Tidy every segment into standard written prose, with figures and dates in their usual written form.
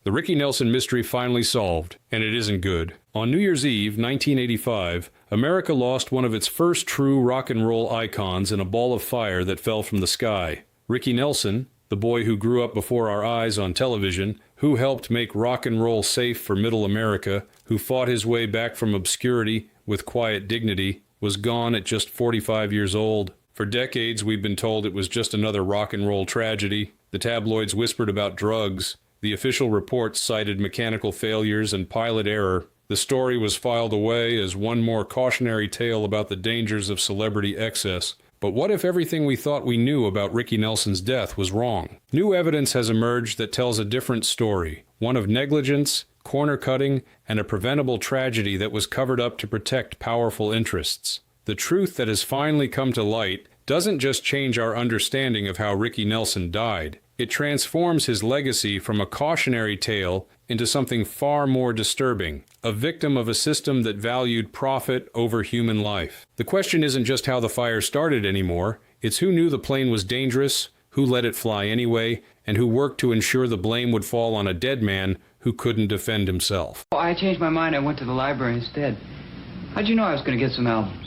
The Ricky Nelson mystery finally solved, and it isn't good. On New Year's Eve, 1985, America lost one of its first true rock and roll icons in a ball of fire that fell from the sky. Ricky Nelson, the boy who grew up before our eyes on television, who helped make rock and roll safe for middle America, who fought his way back from obscurity with quiet dignity, was gone at just 45 years old. For decades, we've been told it was just another rock and roll tragedy. The tabloids whispered about drugs. The official reports cited mechanical failures and pilot error. The story was filed away as one more cautionary tale about the dangers of celebrity excess. But what if everything we thought we knew about Ricky Nelson's death was wrong? New evidence has emerged that tells a different story, one of negligence, corner-cutting, and a preventable tragedy that was covered up to protect powerful interests. The truth that has finally come to light doesn't just change our understanding of how Ricky Nelson died. It transforms his legacy from a cautionary tale into something far more disturbing, a victim of a system that valued profit over human life. The question isn't just how the fire started anymore, it's who knew the plane was dangerous, who let it fly anyway, and who worked to ensure the blame would fall on a dead man who couldn't defend himself. Oh, I changed my mind. I went to the library instead. How'd you know I was going to get some albums?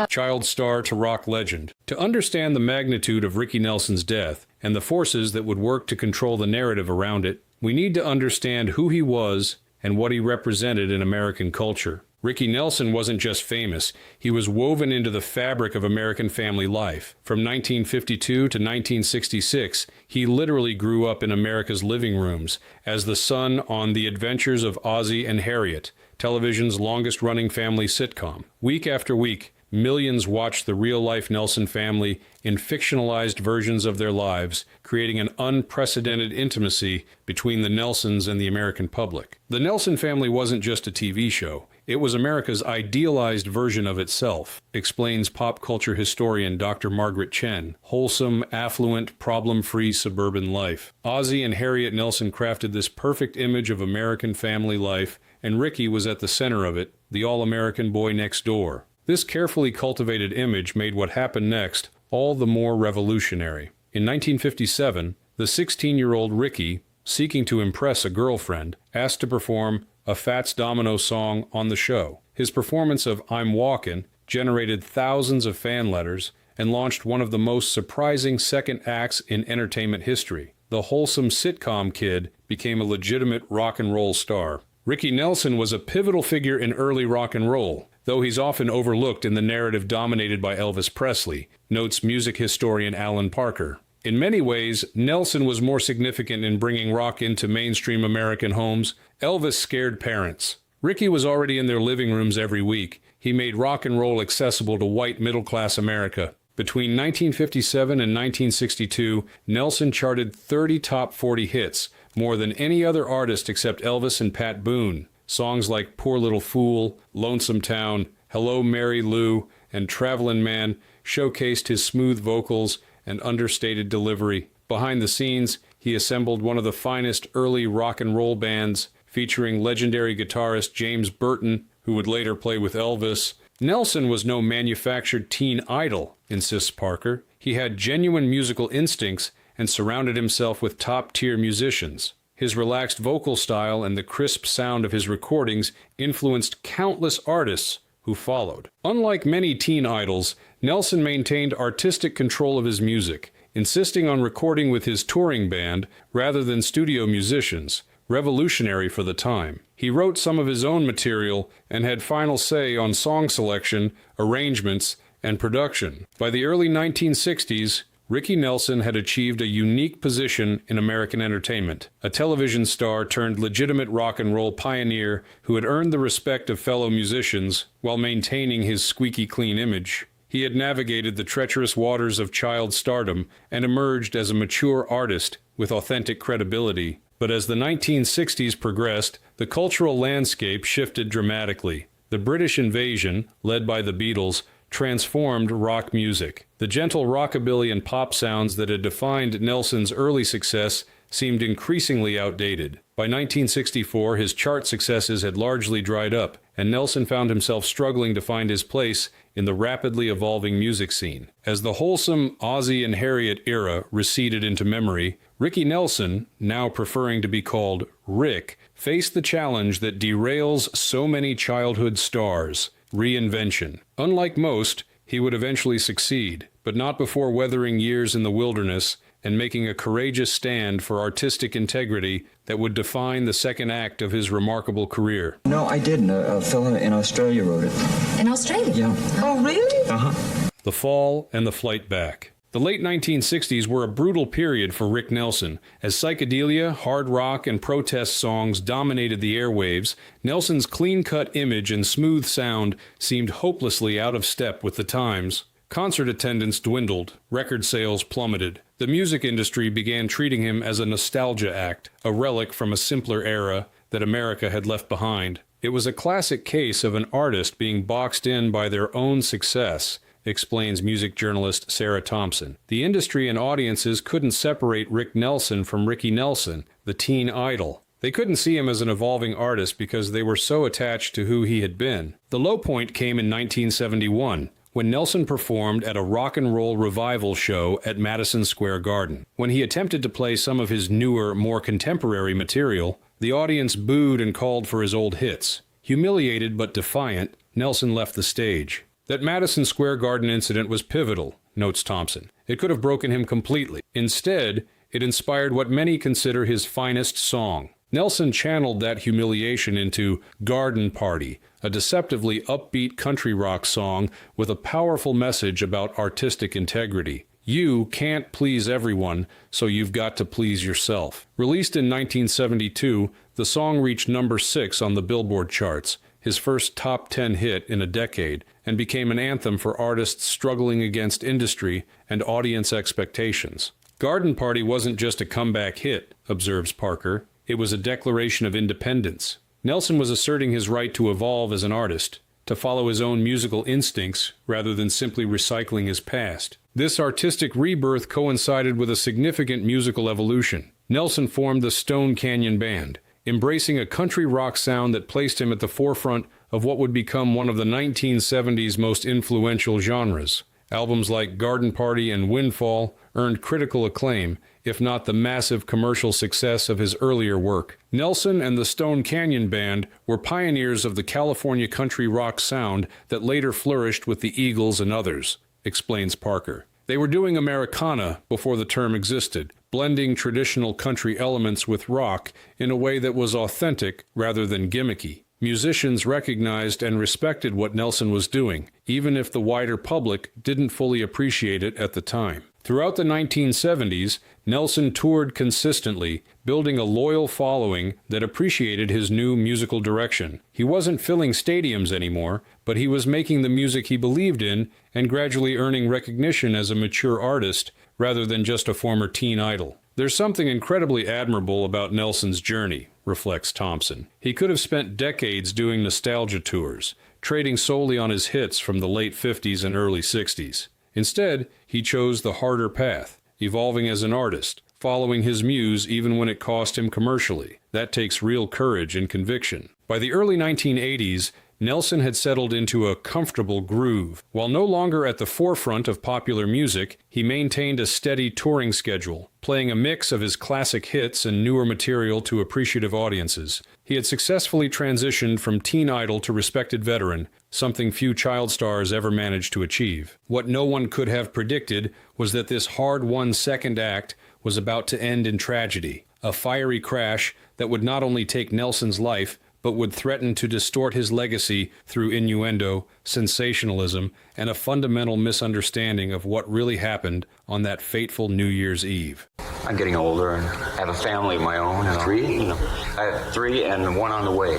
Child star to rock legend. To understand the magnitude of Ricky Nelson's death and the forces that would work to control the narrative around it, we need to understand who he was and what he represented in American culture. Ricky Nelson wasn't just famous, he was woven into the fabric of American family life. From 1952 to 1966, he literally grew up in America's living rooms as the son on The Adventures of Ozzie and Harriet, television's longest-running family sitcom. Week after week, millions watched the real-life Nelson family in fictionalized versions of their lives, creating an unprecedented intimacy between the Nelsons and the American public. The Nelson family wasn't just a TV show. It was America's idealized version of itself, explains pop culture historian Dr. Margaret Chen. Wholesome, affluent, problem-free suburban life. Ozzie and Harriet Nelson crafted this perfect image of American family life, and Ricky was at the center of it, the all-American boy next door. This carefully cultivated image made what happened next all the more revolutionary. In 1957, the 16-year-old Ricky, seeking to impress a girlfriend, asked to perform a Fats Domino song on the show. His performance of I'm Walkin' generated thousands of fan letters and launched one of the most surprising second acts in entertainment history. The wholesome sitcom kid became a legitimate rock and roll star. Ricky Nelson was a pivotal figure in early rock and roll, though he's often overlooked in the narrative dominated by Elvis Presley, notes music historian Alan Parker. In many ways, Nelson was more significant in bringing rock into mainstream American homes. Elvis scared parents. Ricky was already in their living rooms every week. He made rock and roll accessible to white middle-class America. Between 1957 and 1962, Nelson charted 30 top 40 hits, more than any other artist except Elvis and Pat Boone. Songs like Poor Little Fool, Lonesome Town, Hello Mary Lou, and Travelin' Man showcased his smooth vocals and understated delivery. Behind the scenes, he assembled one of the finest early rock and roll bands, featuring legendary guitarist James Burton, who would later play with Elvis. Nelson was no manufactured teen idol, insists Parker. He had genuine musical instincts and surrounded himself with top-tier musicians. His relaxed vocal style and the crisp sound of his recordings influenced countless artists who followed. Unlike many teen idols, Nelson maintained artistic control of his music, insisting on recording with his touring band rather than studio musicians, revolutionary for the time. He wrote some of his own material and had final say on song selection, arrangements, and production. By the early 1960s, Ricky Nelson had achieved a unique position in American entertainment, a television star turned legitimate rock and roll pioneer who had earned the respect of fellow musicians while maintaining his squeaky clean image. He had navigated the treacherous waters of child stardom and emerged as a mature artist with authentic credibility. But as the 1960s progressed, the cultural landscape shifted dramatically. The British invasion, led by the Beatles, transformed rock music. The gentle rockabilly and pop sounds that had defined Nelson's early success seemed increasingly outdated. By 1964, his chart successes had largely dried up, and Nelson found himself struggling to find his place in the rapidly evolving music scene. As the wholesome Ozzy and Harriet era receded into memory, Ricky Nelson, now preferring to be called Rick, faced the challenge that derails so many childhood stars: reinvention. Unlike most, he would eventually succeed, but not before weathering years in the wilderness and making a courageous stand for artistic integrity that would define the second act of his remarkable career. No, I didn't. A fellow in Australia wrote it. In Australia? Yeah. Oh, really? Uh-huh. The Fall and the Flight Back. The late 1960s were a brutal period for Rick Nelson. As psychedelia, hard rock, and protest songs dominated the airwaves, Nelson's clean-cut image and smooth sound seemed hopelessly out of step with the times. Concert attendance dwindled, record sales plummeted. The music industry began treating him as a nostalgia act, a relic from a simpler era that America had left behind. It was a classic case of an artist being boxed in by their own success, explains music journalist Sarah Thompson. The industry and audiences couldn't separate Rick Nelson from Ricky Nelson, the teen idol. They couldn't see him as an evolving artist because they were so attached to who he had been. The low point came in 1971, when Nelson performed at a rock and roll revival show at Madison Square Garden. When he attempted to play some of his newer, more contemporary material, the audience booed and called for his old hits. Humiliated but defiant, Nelson left the stage. That Madison Square Garden incident was pivotal, notes Thompson. It could have broken him completely. Instead, it inspired what many consider his finest song. Nelson channeled that humiliation into Garden Party, a deceptively upbeat country rock song with a powerful message about artistic integrity. You can't please everyone, so you've got to please yourself. Released in 1972, the song reached number 6 on the Billboard charts, his first top 10 hit in a decade, and became an anthem for artists struggling against industry and audience expectations. Garden Party wasn't just a comeback hit, observes Parker. It was a declaration of independence. Nelson was asserting his right to evolve as an artist, to follow his own musical instincts rather than simply recycling his past. This artistic rebirth coincided with a significant musical evolution. Nelson formed the Stone Canyon Band, embracing a country rock sound that placed him at the forefront of what would become one of the 1970s most influential genres. Albums like Garden Party and Windfall earned critical acclaim, if not the massive commercial success of his earlier work. Nelson and the Stone Canyon Band were pioneers of the California country rock sound that later flourished with the Eagles and others, explains Parker. They were doing Americana before the term existed, blending traditional country elements with rock in a way that was authentic rather than gimmicky. Musicians recognized and respected what Nelson was doing, even if the wider public didn't fully appreciate it at the time. Throughout the 1970s, Nelson toured consistently, building a loyal following that appreciated his new musical direction. He wasn't filling stadiums anymore, but he was making the music he believed in and gradually earning recognition as a mature artist rather than just a former teen idol. There's something incredibly admirable about Nelson's journey, reflects Thompson. He could have spent decades doing nostalgia tours, trading solely on his hits from the late 50s and early 60s. Instead, he chose the harder path, evolving as an artist, following his muse even when it cost him commercially. That takes real courage and conviction. By the early 1980s, Nelson had settled into a comfortable groove. While no longer at the forefront of popular music, he maintained a steady touring schedule, playing a mix of his classic hits and newer material to appreciative audiences. He had successfully transitioned from teen idol to respected veteran, something few child stars ever managed to achieve. What no one could have predicted was that this hard-won second act was about to end in tragedy, a fiery crash that would not only take Nelson's life, but would threaten to distort his legacy through innuendo, sensationalism, and a fundamental misunderstanding of what really happened on that fateful New Year's Eve. I'm getting older and I have a family of my own. Three? I have 3 and 1 on the way.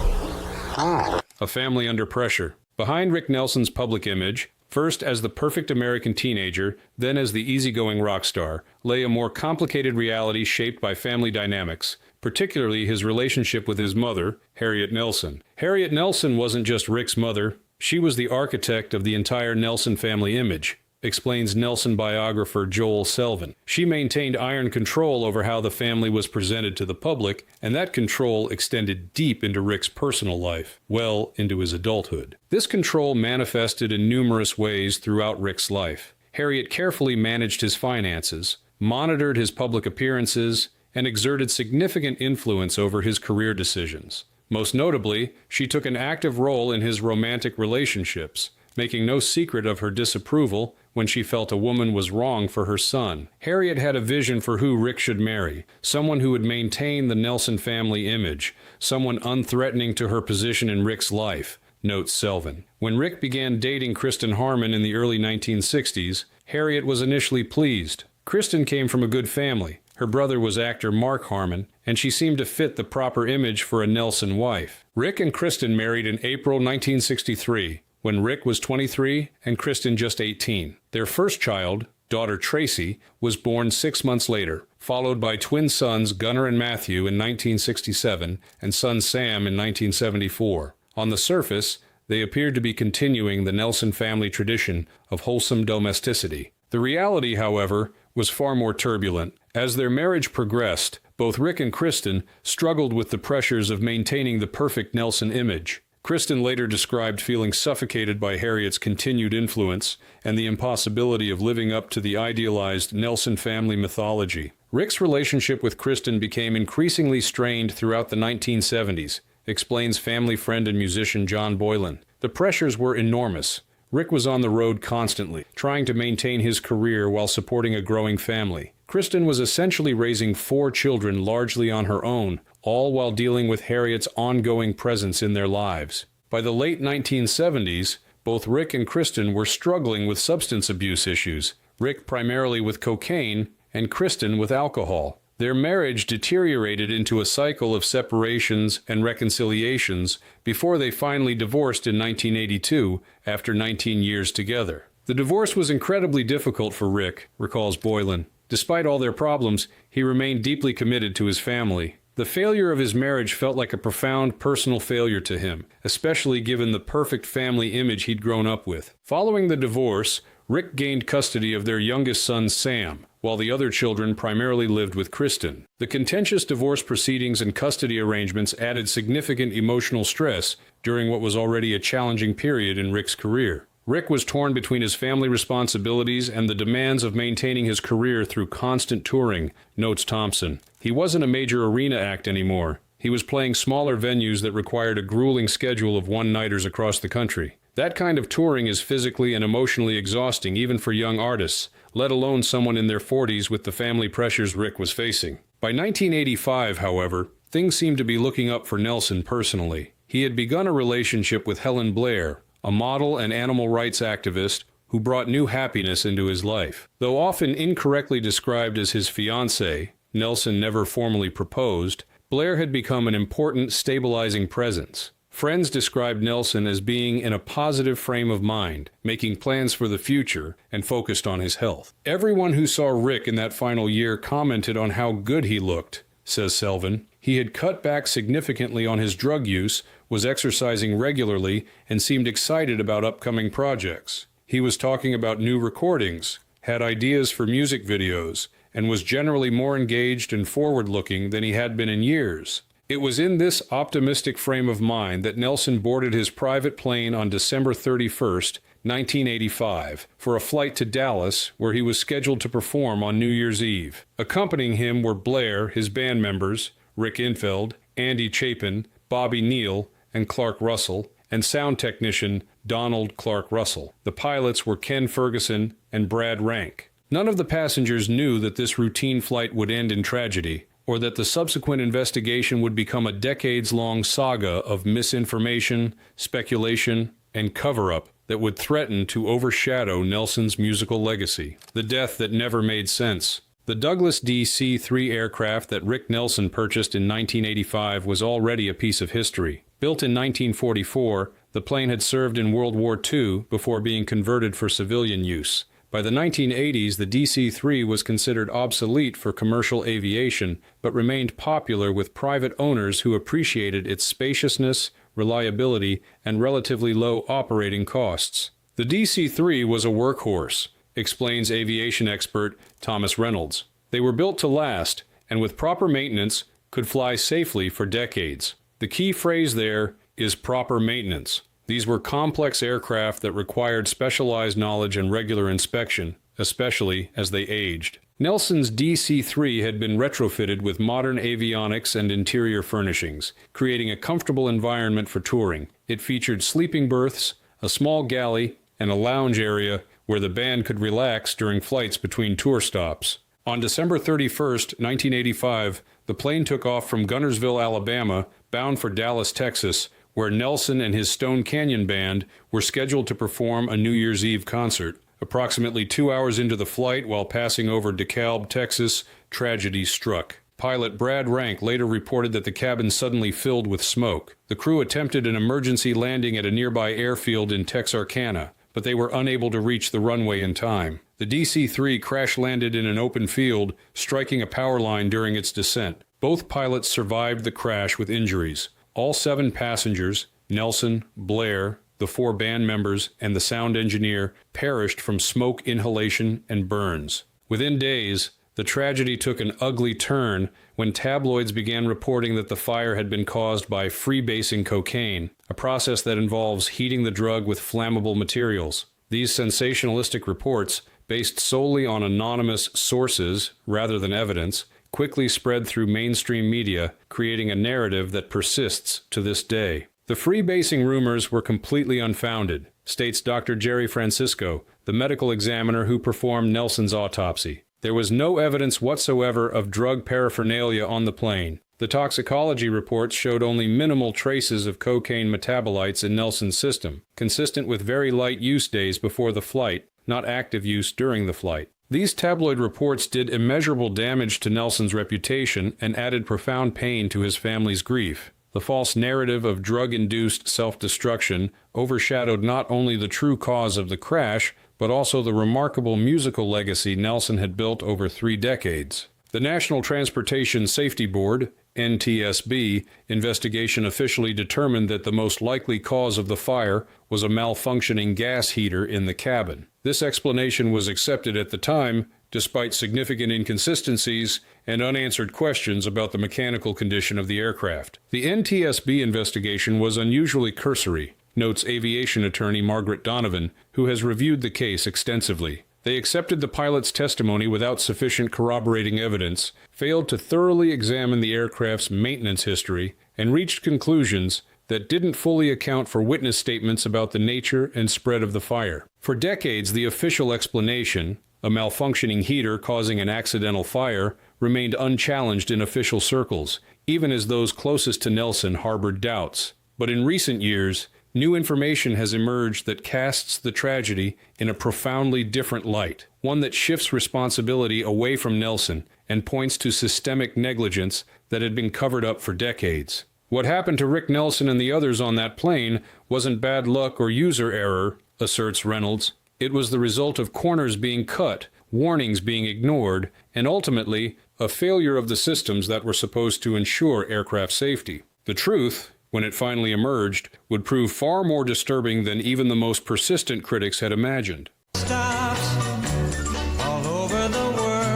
A family under pressure. Behind Rick Nelson's public image, first as the perfect American teenager, then as the easygoing rock star, lay a more complicated reality shaped by family dynamics, particularly his relationship with his mother, Harriet Nelson. Harriet Nelson wasn't just Rick's mother, she was the architect of the entire Nelson family image. explains Nelson biographer Joel Selvin. She maintained iron control over how the family was presented to the public, and that control extended deep into Rick's personal life, well into his adulthood. This control manifested in numerous ways throughout Rick's life. Harriet carefully managed his finances, monitored his public appearances, and exerted significant influence over his career decisions. Most notably, she took an active role in his romantic relationships, making no secret of her disapproval when she felt a woman was wrong for her son. Harriet had a vision for who Rick should marry, someone who would maintain the Nelson family image, someone unthreatening to her position in Rick's life, notes Selvin. When Rick began dating Kristen Harmon in the early 1960s, Harriet was initially pleased. Kristen came from a good family. Her brother was actor Mark Harmon, and she seemed to fit the proper image for a Nelson wife. Rick and Kristen married in April 1963, when Rick was 23 and Kristen just 18. Their first child, daughter Tracy, was born 6 months later, followed by twin sons Gunnar and Matthew in 1967 and son Sam in 1974. On the surface, they appeared to be continuing the Nelson family tradition of wholesome domesticity. The reality, however, was far more turbulent. As their marriage progressed, both Rick and Kristen struggled with the pressures of maintaining the perfect Nelson image. Kristen later described feeling suffocated by Harriet's continued influence and the impossibility of living up to the idealized Nelson family mythology. Rick's relationship with Kristen became increasingly strained throughout the 1970s, explains family friend and musician John Boylan. The pressures were enormous. Rick was on the road constantly, trying to maintain his career while supporting a growing family. Kristen was essentially raising 4 children largely on her own, all while dealing with Harriet's ongoing presence in their lives. By the late 1970s, both Rick and Kristen were struggling with substance abuse issues, Rick primarily with cocaine and Kristen with alcohol. Their marriage deteriorated into a cycle of separations and reconciliations before they finally divorced in 1982 after 19 years together. The divorce was incredibly difficult for Rick, recalls Boylan. Despite all their problems, he remained deeply committed to his family. The failure of his marriage felt like a profound personal failure to him, especially given the perfect family image he'd grown up with. Following the divorce, Rick gained custody of their youngest son, Sam, while the other children primarily lived with Kristen. The contentious divorce proceedings and custody arrangements added significant emotional stress during what was already a challenging period in Rick's career. Rick was torn between his family responsibilities and the demands of maintaining his career through constant touring, notes Thompson. He wasn't a major arena act anymore. He was playing smaller venues that required a grueling schedule of one-nighters across the country. That kind of touring is physically and emotionally exhausting even for young artists, let alone someone in their 40s with the family pressures Rick was facing. By 1985, however, things seemed to be looking up for Nelson personally. He had begun a relationship with Helen Blair, a model and animal rights activist who brought new happiness into his life. Though often incorrectly described as his fiancée, Nelson never formally proposed, Blair had become an important stabilizing presence. Friends described Nelson as being in a positive frame of mind, making plans for the future, and focused on his health. Everyone who saw Rick in that final year commented on how good he looked, says Selvin. He had cut back significantly on his drug use, was exercising regularly, and seemed excited about upcoming projects. He was talking about new recordings, had ideas for music videos, and was generally more engaged and forward-looking than he had been in years. It was in this optimistic frame of mind that Nelson boarded his private plane on December 31st, 1985, for a flight to Dallas, where he was scheduled to perform on New Year's Eve. Accompanying him were Blair, his band members, Rick Infeld, Andy Chapin, Bobby Neal, and Clark Russell, and sound technician Donald Clark Russell. The pilots were Ken Ferguson and Brad Rank. None of the passengers knew that this routine flight would end in tragedy, or that the subsequent investigation would become a decades-long saga of misinformation, speculation, and cover-up that would threaten to overshadow Nelson's musical legacy. The death that never made sense. The Douglas DC-3 aircraft that Rick Nelson purchased in 1985 was already a piece of history. Built in 1944, the plane had served in World War II before being converted for civilian use. By the 1980s, the DC-3 was considered obsolete for commercial aviation, but remained popular with private owners who appreciated its spaciousness, reliability, and relatively low operating costs. The DC-3 was a workhorse, explains aviation expert Thomas Reynolds. They were built to last, and with proper maintenance, could fly safely for decades. The key phrase there is proper maintenance. These were complex aircraft that required specialized knowledge and regular inspection, especially as they aged. Nelson's DC-3 had been retrofitted with modern avionics and interior furnishings, creating a comfortable environment for touring. It featured sleeping berths, a small galley, and a lounge area where the band could relax during flights between tour stops. On December 31st, 1985, the plane took off from Gunnersville, Alabama, bound for Dallas, Texas, where Nelson and his Stone Canyon Band were scheduled to perform a New Year's Eve concert. Approximately 2 hours into the flight, while passing over DeKalb, Texas, tragedy struck. Pilot Brad Rank later reported that the cabin suddenly filled with smoke. The crew attempted an emergency landing at a nearby airfield in Texarkana, but they were unable to reach the runway in time. The DC-3 crash-landed in an open field, striking a power line during its descent. Both pilots survived the crash with injuries. All 7 passengers, Nelson, Blair, the 4 band members, and the sound engineer, perished from smoke inhalation and burns. Within days, the tragedy took an ugly turn when tabloids began reporting that the fire had been caused by freebasing cocaine, a process that involves heating the drug with flammable materials. These sensationalistic reports, based solely on anonymous sources rather than evidence, quickly spread through mainstream media, creating a narrative that persists to this day. The freebasing rumors were completely unfounded, states Dr. Jerry Francisco, the medical examiner who performed Nelson's autopsy. There was no evidence whatsoever of drug paraphernalia on the plane. The toxicology reports showed only minimal traces of cocaine metabolites in Nelson's system, consistent with very light use days before the flight, not active use during the flight. These tabloid reports did immeasurable damage to Nelson's reputation and added profound pain to his family's grief. The false narrative of drug-induced self-destruction overshadowed not only the true cause of the crash, but also the remarkable musical legacy Nelson had built over 3 decades. The National Transportation Safety Board, NTSB, investigation officially determined that the most likely cause of the fire was a malfunctioning gas heater in the cabin. This explanation was accepted at the time, despite significant inconsistencies and unanswered questions about the mechanical condition of the aircraft. The NTSB investigation was unusually cursory, notes aviation attorney Margaret Donovan, who has reviewed the case extensively. They accepted the pilot's testimony without sufficient corroborating evidence, failed to thoroughly examine the aircraft's maintenance history, and reached conclusions that didn't fully account for witness statements about the nature and spread of the fire. For decades, the official explanation, a malfunctioning heater causing an accidental fire, remained unchallenged in official circles, even as those closest to Nelson harbored doubts. But in recent years, new information has emerged that casts the tragedy in a profoundly different light, one that shifts responsibility away from Nelson and points to systemic negligence that had been covered up for decades. What happened to Rick Nelson and the others on that plane wasn't bad luck or user error, asserts Reynolds. It was the result of corners being cut, warnings being ignored, and ultimately, a failure of the systems that were supposed to ensure aircraft safety. The truth, when it finally emerged, would prove far more disturbing than even the most persistent critics had imagined.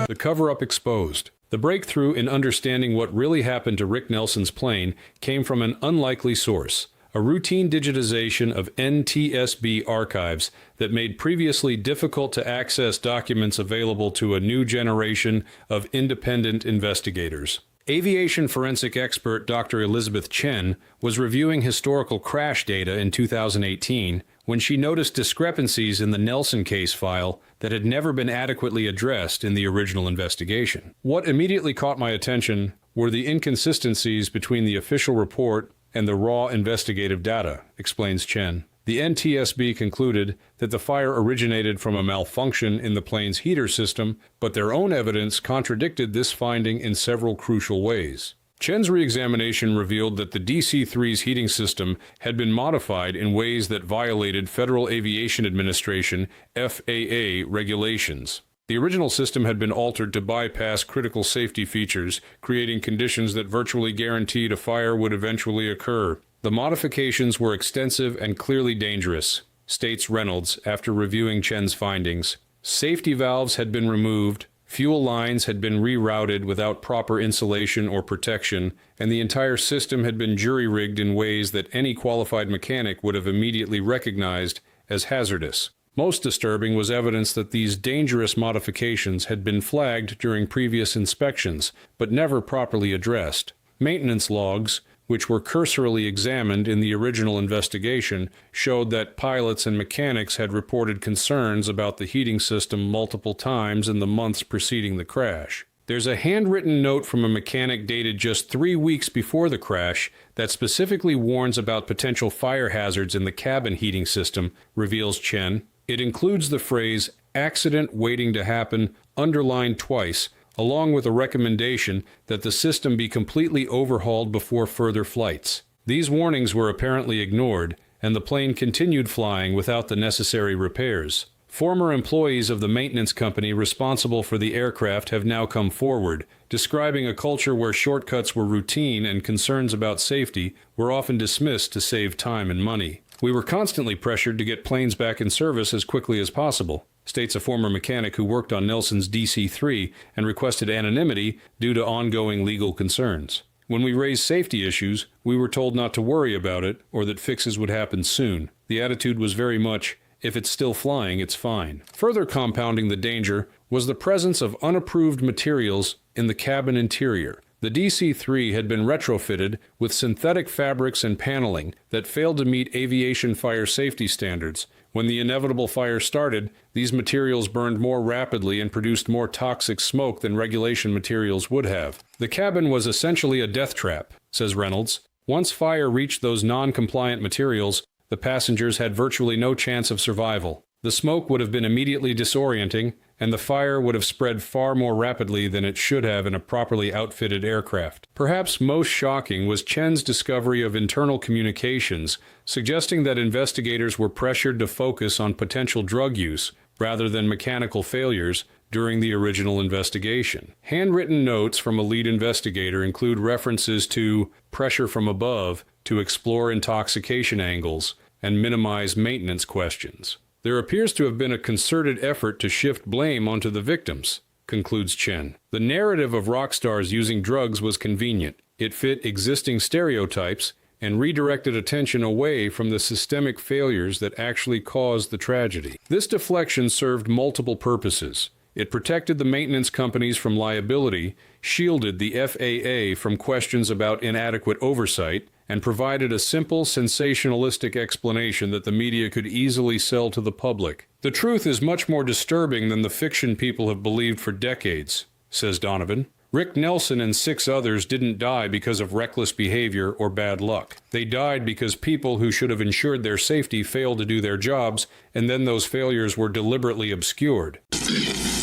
The cover-up exposed. The breakthrough in understanding what really happened to Rick Nelson's plane came from an unlikely source, a routine digitization of NTSB archives that made previously difficult to access documents available to a new generation of independent investigators. Aviation forensic expert Dr. Elizabeth Chen was reviewing historical crash data in 2018 when she noticed discrepancies in the Nelson case file that had never been adequately addressed in the original investigation. What immediately caught my attention were the inconsistencies between the official report and the raw investigative data, explains Chen. The NTSB concluded that the fire originated from a malfunction in the plane's heater system, but their own evidence contradicted this finding in several crucial ways. Chen's reexamination revealed that the DC-3's heating system had been modified in ways that violated Federal Aviation Administration (FAA) regulations. The original system had been altered to bypass critical safety features, creating conditions that virtually guaranteed a fire would eventually occur. The modifications were extensive and clearly dangerous, states Reynolds after reviewing Chen's findings. Safety valves had been removed, fuel lines had been rerouted without proper insulation or protection, and the entire system had been jury-rigged in ways that any qualified mechanic would have immediately recognized as hazardous. Most disturbing was evidence that these dangerous modifications had been flagged during previous inspections, but never properly addressed. Maintenance logs, which were cursorily examined in the original investigation, showed that pilots and mechanics had reported concerns about the heating system multiple times in the months preceding the crash. There's a handwritten note from a mechanic dated just 3 weeks before the crash that specifically warns about potential fire hazards in the cabin heating system, reveals Chen. It includes the phrase, "accident waiting to happen," underlined twice, along with a recommendation that the system be completely overhauled before further flights. These warnings were apparently ignored, and the plane continued flying without the necessary repairs. Former employees of the maintenance company responsible for the aircraft have now come forward, describing a culture where shortcuts were routine and concerns about safety were often dismissed to save time and money. "We were constantly pressured to get planes back in service as quickly as possible," states a former mechanic who worked on Nelson's DC-3 and requested anonymity due to ongoing legal concerns. "When we raised safety issues, we were told not to worry about it or that fixes would happen soon. The attitude was very much, if it's still flying, it's fine." Further compounding the danger was the presence of unapproved materials in the cabin interior. The DC-3 had been retrofitted with synthetic fabrics and paneling that failed to meet aviation fire safety standards. When the inevitable fire started, these materials burned more rapidly and produced more toxic smoke than regulation materials would have. "The cabin was essentially a death trap," says Reynolds. "Once fire reached those non-compliant materials, the passengers had virtually no chance of survival. The smoke would have been immediately disorienting, and the fire would have spread far more rapidly than it should have in a properly outfitted aircraft." Perhaps most shocking was Chen's discovery of internal communications, suggesting that investigators were pressured to focus on potential drug use rather than mechanical failures during the original investigation. Handwritten notes from a lead investigator include references to pressure from above to explore intoxication angles and minimize maintenance questions. "There appears to have been a concerted effort to shift blame onto the victims," concludes Chen. "The narrative of rock stars using drugs was convenient. It fit existing stereotypes and redirected attention away from the systemic failures that actually caused the tragedy." This deflection served multiple purposes. It protected the maintenance companies from liability, shielded the FAA from questions about inadequate oversight, and provided a simple, sensationalistic explanation that the media could easily sell to the public. "The truth is much more disturbing than the fiction people have believed for decades," says Donovan. "Rick Nelson and 6 others didn't die because of reckless behavior or bad luck. They died because people who should have ensured their safety failed to do their jobs, and then those failures were deliberately obscured."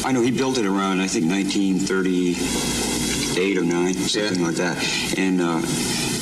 I know he built it around, I think, 1938 or 9, something like that. And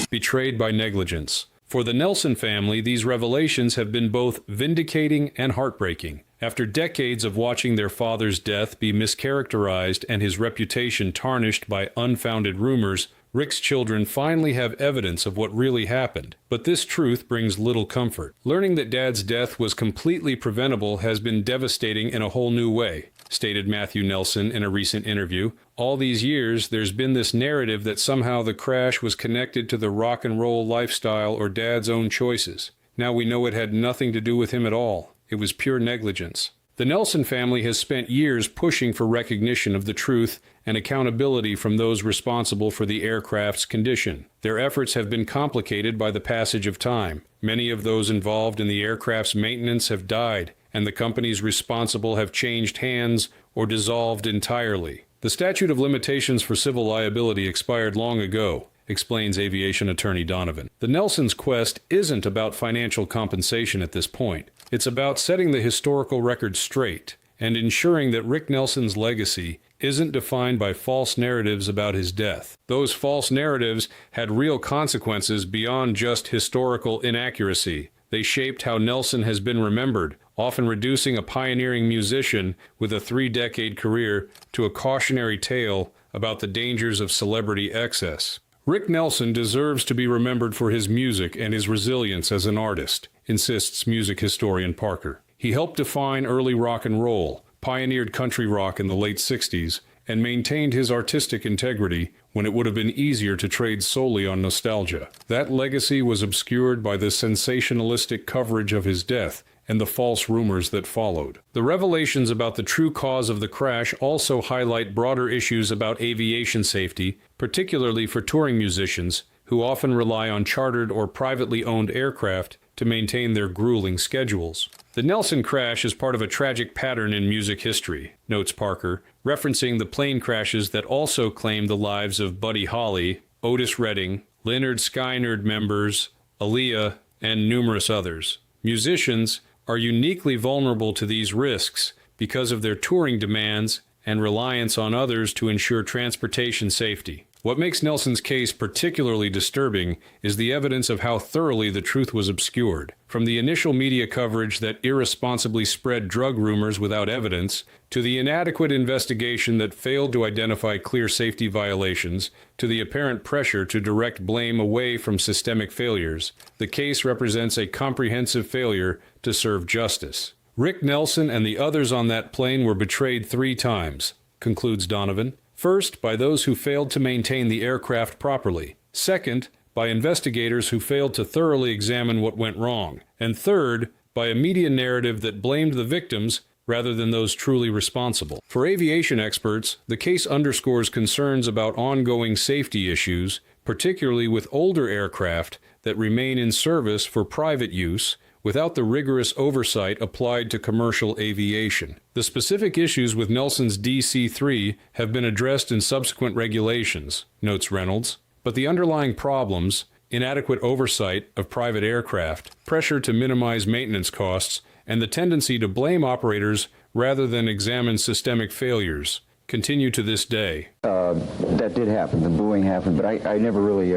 Betrayed by negligence. For the Nelson family, these revelations have been both vindicating and heartbreaking. After decades of watching their father's death be mischaracterized and his reputation tarnished by unfounded rumors, Rick's children finally have evidence of what really happened. But this truth brings little comfort. Learning that Dad's death was completely preventable has been devastating in a whole new way, stated Matthew Nelson in a recent interview. "All these years, there's been this narrative that somehow the crash was connected to the rock and roll lifestyle or Dad's own choices. Now we know it had nothing to do with him at all. It was pure negligence." The Nelson family has spent years pushing for recognition of the truth and accountability from those responsible for the aircraft's condition. Their efforts have been complicated by the passage of time. Many of those involved in the aircraft's maintenance have died, and the companies responsible have changed hands or dissolved entirely. "The statute of limitations for civil liability expired long ago," explains aviation attorney Donovan. "The Nelsons' quest isn't about financial compensation at this point. It's about setting the historical record straight and ensuring that Rick Nelson's legacy isn't defined by false narratives about his death. Those false narratives had real consequences beyond just historical inaccuracy. They shaped how Nelson has been remembered, often reducing a pioneering musician with a 3-decade career to a cautionary tale about the dangers of celebrity excess. Rick Nelson deserves to be remembered for his music and his resilience as an artist, insists music historian Parker. He helped define early rock and roll, pioneered country rock in the late 60s, and maintained his artistic integrity when it would have been easier to trade solely on nostalgia. That legacy was obscured by the sensationalistic coverage of his death and the false rumors that followed. The revelations about the true cause of the crash also highlight broader issues about aviation safety, particularly for touring musicians, who often rely on chartered or privately owned aircraft to maintain their grueling schedules. The Nelson crash is part of a tragic pattern in music history, notes Parker, referencing the plane crashes that also claimed the lives of Buddy Holly, Otis Redding, Lynyrd Skynyrd members, Aaliyah, and numerous others. Musicians are uniquely vulnerable to these risks because of their touring demands and reliance on others to ensure transportation safety. What makes Nelson's case particularly disturbing is the evidence of how thoroughly the truth was obscured. From the initial media coverage that irresponsibly spread drug rumors without evidence, to the inadequate investigation that failed to identify clear safety violations, to the apparent pressure to direct blame away from systemic failures, the case represents a comprehensive failure to serve justice. Rick Nelson and the others on that plane were betrayed 3 times, concludes Donovan. First, by those who failed to maintain the aircraft properly. Second, by investigators who failed to thoroughly examine what went wrong. And third, by a media narrative that blamed the victims rather than those truly responsible. For aviation experts, the case underscores concerns about ongoing safety issues, particularly with older aircraft that remain in service for private use, without the rigorous oversight applied to commercial aviation. The specific issues with Nelson's DC-3 have been addressed in subsequent regulations, notes Reynolds, but the underlying problems, inadequate oversight of private aircraft, pressure to minimize maintenance costs, and the tendency to blame operators rather than examine systemic failures, continue to this day. That did happen. The booing happened, but I never really...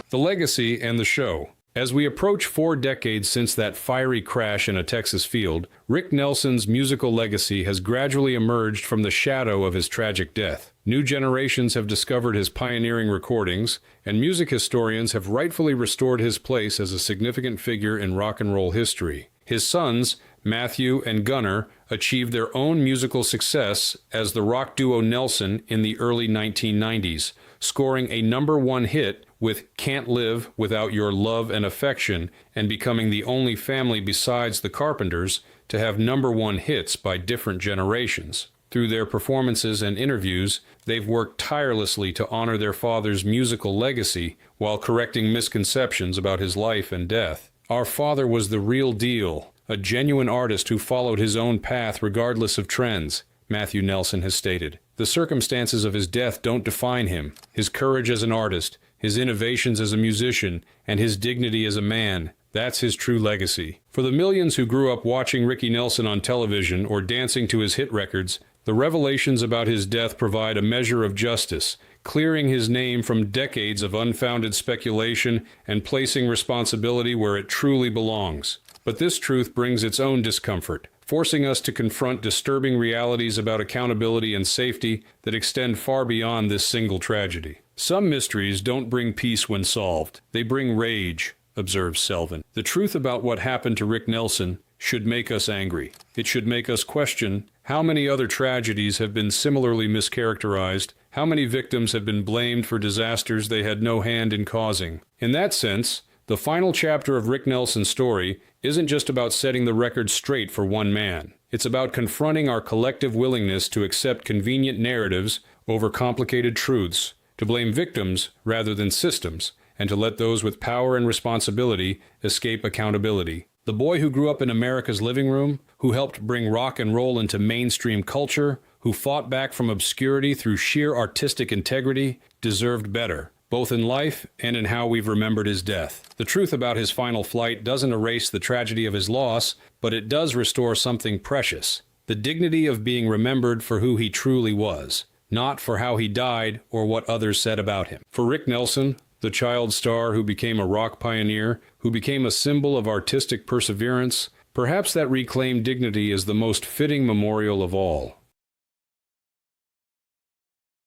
The legacy and the show. As we approach 4 decades since that fiery crash in a Texas field, Rick Nelson's musical legacy has gradually emerged from the shadow of his tragic death. New generations have discovered his pioneering recordings, and music historians have rightfully restored his place as a significant figure in rock and roll history. His sons, Matthew and Gunnar, achieved their own musical success as the rock duo Nelson in the early 1990s, scoring a #1 hit with Can't Live Without Your Love and Affection, and becoming the only family besides the Carpenters to have #1 hits by different generations. Through their performances and interviews, they've worked tirelessly to honor their father's musical legacy while correcting misconceptions about his life and death. Our father was the real deal, a genuine artist who followed his own path regardless of trends, Matthew Nelson has stated. The circumstances of his death don't define him. His courage as an artist, his innovations as a musician, and his dignity as a man, that's his true legacy. For the millions who grew up watching Ricky Nelson on television or dancing to his hit records, the revelations about his death provide a measure of justice, clearing his name from decades of unfounded speculation and placing responsibility where it truly belongs. But this truth brings its own discomfort, forcing us to confront disturbing realities about accountability and safety that extend far beyond this single tragedy. Some mysteries don't bring peace when solved. They bring rage, observes Selvin. The truth about what happened to Rick Nelson should make us angry. It should make us question how many other tragedies have been similarly mischaracterized, how many victims have been blamed for disasters they had no hand in causing. In that sense, the final chapter of Rick Nelson's story isn't just about setting the record straight for one man. It's about confronting our collective willingness to accept convenient narratives over complicated truths, to blame victims rather than systems, and to let those with power and responsibility escape accountability. The boy who grew up in America's living room, who helped bring rock and roll into mainstream culture, who fought back from obscurity through sheer artistic integrity, deserved better, both in life and in how we've remembered his death. The truth about his final flight doesn't erase the tragedy of his loss, but it does restore something precious: the dignity of being remembered for who he truly was, not for how he died or what others said about him. For Rick Nelson, the child star who became a rock pioneer, who became a symbol of artistic perseverance, perhaps that reclaimed dignity is the most fitting memorial of all.